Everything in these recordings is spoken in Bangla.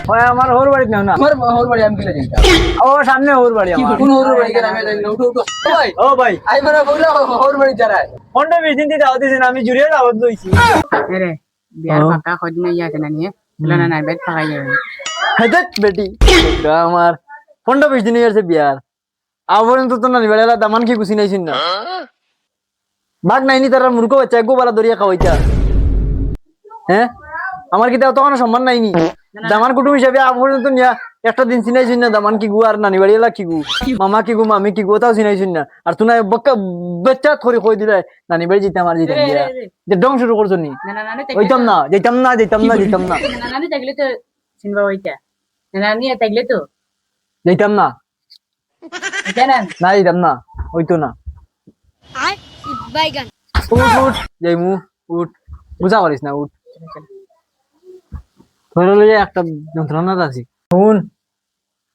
ওই আমার হোর বাড়ি নাও না আমার ওর বাড়ি আমি গেলে যাইতাম। ও সামনে হোর বাড়ি আমার কোন ওর বাড়ি গেলে আমি যাই না, উঠো উঠো ভাই ও ভাই আই মানে বললো ওর বাড়ি যারাই ফোনটা বেশি দিন দাও দিছেন আমি জুড়ে দাওয়াত দইছি রে বিয়ার পাকা খোঁজ নিয়ে যাচ্ছে না নিয়ে বলে না না বেদ পাকাই যাবে হেদেক বেটি আমার ফোনটা বেশি দিন হয়েছে বিয়ার আবরণ তো না নিবেলা দামান কি গুছি নাইছিন না বাঘ নাইনি তার মূর্খ বাচ্চা একগো বালা দরিয়া খাওয়াইতা হ্যাঁ আমার কি তখন সম্মান নাইনি দামান কুটুম হিসাবে আবরণ নিয়া একটা দিন চিনাইছিন না দামান কি গু আর নানি বাড়ি এলা কি গু মামা কি গু মামি কি গু তাও চিনাইছিন না আর তুই বক্কা বাচ্চা থরি কই দিলে নানি বাড়ি যেতাম আর যেতাম দিয়া যে ডং শুরু করছো নি না না না ওইতাম না যেতাম না যেতাম না যেতাম না না না থাকলে তো চিনবা ওইটা না নিয়ে থাকলে তো যেতাম না জানেন না যেতাম না ওইতো না বাইগান উঠ উঠ যাইমু উঠ বুঝা করিস না উঠ তোর লইয়া একটা যন্ত্রণা আছে শুন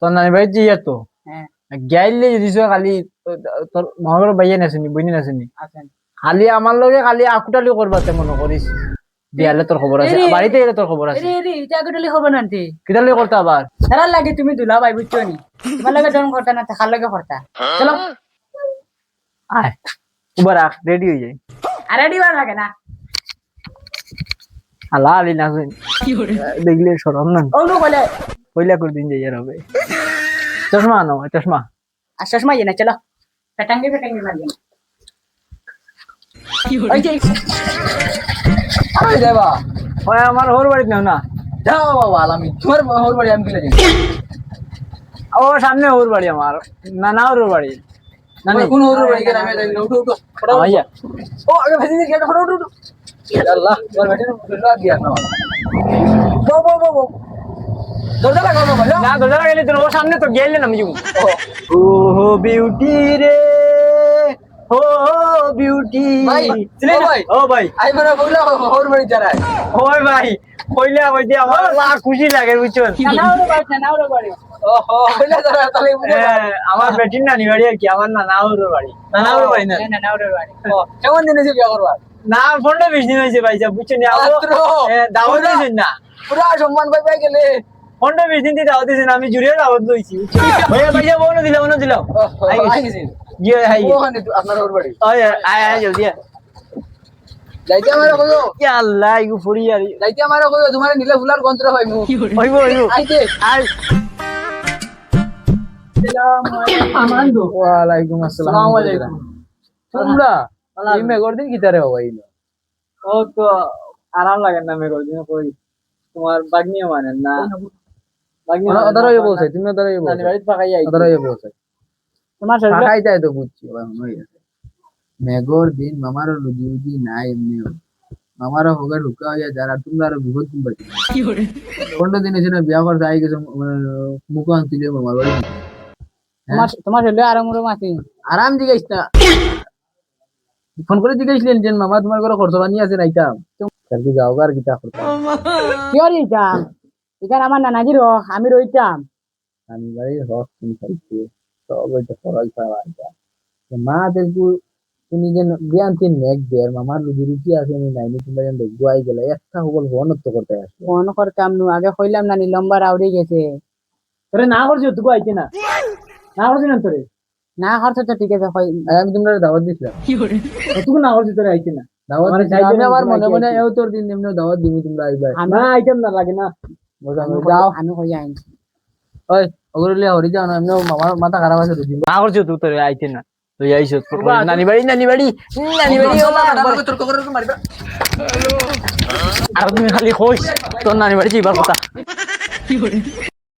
তোর নানি বাড়ি যে তো হ্যাঁ গাইলে যদি খালি তোর মহাগর বাইয়ে নাচুনি বইনি নাচুনি আছেন খালি আমার লগে খালি আকুটালি করবাতে মনে করিস বিয়ালে তোর খবর আছে বাড়িতে এলে তোর খবর আছে রে রে এটা গডলি হবে না তে কিটা লগে করতে আবার সারা লাগে তুমি দুলা ভাই বুঝছো নি তোমার লাগে ডন করতা না থাকার লাগে করতা চলো আয় উবার রাখ রেডি হয়ে যায় আরে দিবার লাগে না আলা আলি নাচুন দেখলে সরম না ওলু বলে পয়লা করে দিন যাই আর হবে চশমা আনো চশমা আশ্বাস মাইয়ে না চলো পেটাঙ্গে মারিয়ে ওই যে আরে দেবা ওই আমার হোর বাড়ি নাও না যাও বাবা আলামি তোমার ওর বাড়ি আমি গেলে যাইতাম। ও সামনে হোর বাড়ি আমার না না ওর বাড়ি না আমার কোন ওর বাড়ি গেলে আমি যাই না, উঠো উঠো ভাইয়া ও আগে ভেজে দিয়ে গেট ফটো উঠো আল্লাহ তোমার বেটা ফেলা দিয়া না বো বো বো বো দরজা লাগাও না ভাই না দরজা গেলে তো ও সামনে তো গেলে না আমি যাবো ও বিউটি রে ও বিউটি ভাই, চিনে ও না? ভাই। ও ভাই আই মানে বললো ওর বাড়ি যারাই ওই ভাই কইলে আমার যে আমার খুশি লাগে বুঝছেন না ওরে বাড়ি ওহো বলে যারা তাহলে বুঝে যাও। আমার বেটির নানি বাড়ি আর কি আমার নানা ওর বাড়ি নানা ওর বাড়ি না না ওরে বাড়ি ও, কেমন দিন এসে বিয়া করবার না ফোনটা বেশি দিন হয়েছে ভাই সাহেব বুঝছেন মাত্র। দাওয়াত দিয়েছেন না পুরা সম্মান পাই পাই গেলে ফোনটা বেশি দিন দাওয়াত দিয়েছেন আমি জুড়ে দাওয়াত দিয়েছি ভাইয়া ভাইয়া বলো দিলাম আই গেছি জি হাই ওখানে আপনার ওর বাড়ি ওই আয় আয় জলদি আয় যাইতে আমার কইও ইয়া আল্লাহ ইগু ফুরি আর যাইতে আমার কইও তোমার নীলে ফুলার গন্ত্র হয় মু হইব আইতে আয় আমান্দো ওয়ালাইকুম আসসালাম আসসালামু আলাইকুম। তোমরা এই মেঘর দিন কিতারে হইলো ও তো আরাম লাগে না মেরে দিন কই তোমার বাগনিও মানেন না বাগনিও ওদারই বলছে তুমি ওদারই নানি বলছে বাড়িতে পাকাই আই ওদারই বলছে তোমার শরীরে পাকাই যায় তো বুঝছি এখন হই আছে মেঘর দিন মামারও লুজি উজি নাই এমনি মামারও হোগা ঢুকা হইয়া যারা তোমরা আরো বিপদ কিনবা কি করে 15 দিন এসে বিয়া করতে আই গেছে মুখ আনছিলে মামার বাড়ি তোমার হলে আর মোর মাছি আরাম জিগাইছ না ফোন করে জিগাইছিলেন যে মামা তোমার ঘরে খরচ বানি আছে নাইতাম তার কি যাও আর কিতা করতাম কি হইতাম এখানে আমার নানাজি রো আমি রইতাম আমি বাড়ি হক তুমি খাইছি সব ওইটা সরাই খাওয়া আইতা মাদেরকে তুমি যে জ্ঞান তিন মেঘ দেয় মামার রুজি রুচি আছে আমি নাইনি তোমরা যেন গুয়াই গেলে একটা হবল ঘনত্ব করতে আসবে ফোন করতাম নু আগে কইলাম নানি লম্বা আউড়ে গেছে তোরে না করছিস তুই আইতে না না করছিস না তোরে না খরচ তো ঠিক আছে কই আর আমি তোমরা দাওয়াত দিছিলাম তুই না করছিস তোরে আইতে না দাওয়াত মানে দিছিলাম। যাইতে আমি আবার না, মনে তোমরা মনে কি এও তোর দিন এমনি দাওয়াত দিবি তোমরা আইবা না আইতেম না লাগে না যাও আমি কই আইন ওই ওগুলো হরি যাও না এমনি মামার মাথা খারাপ আছে রুজি না করছিস তুই তোরে আইতে না তুই আইছ নানি বাড়ি আর তুমি খালি কইস তোর নানি বাড়ি যাইবার কথা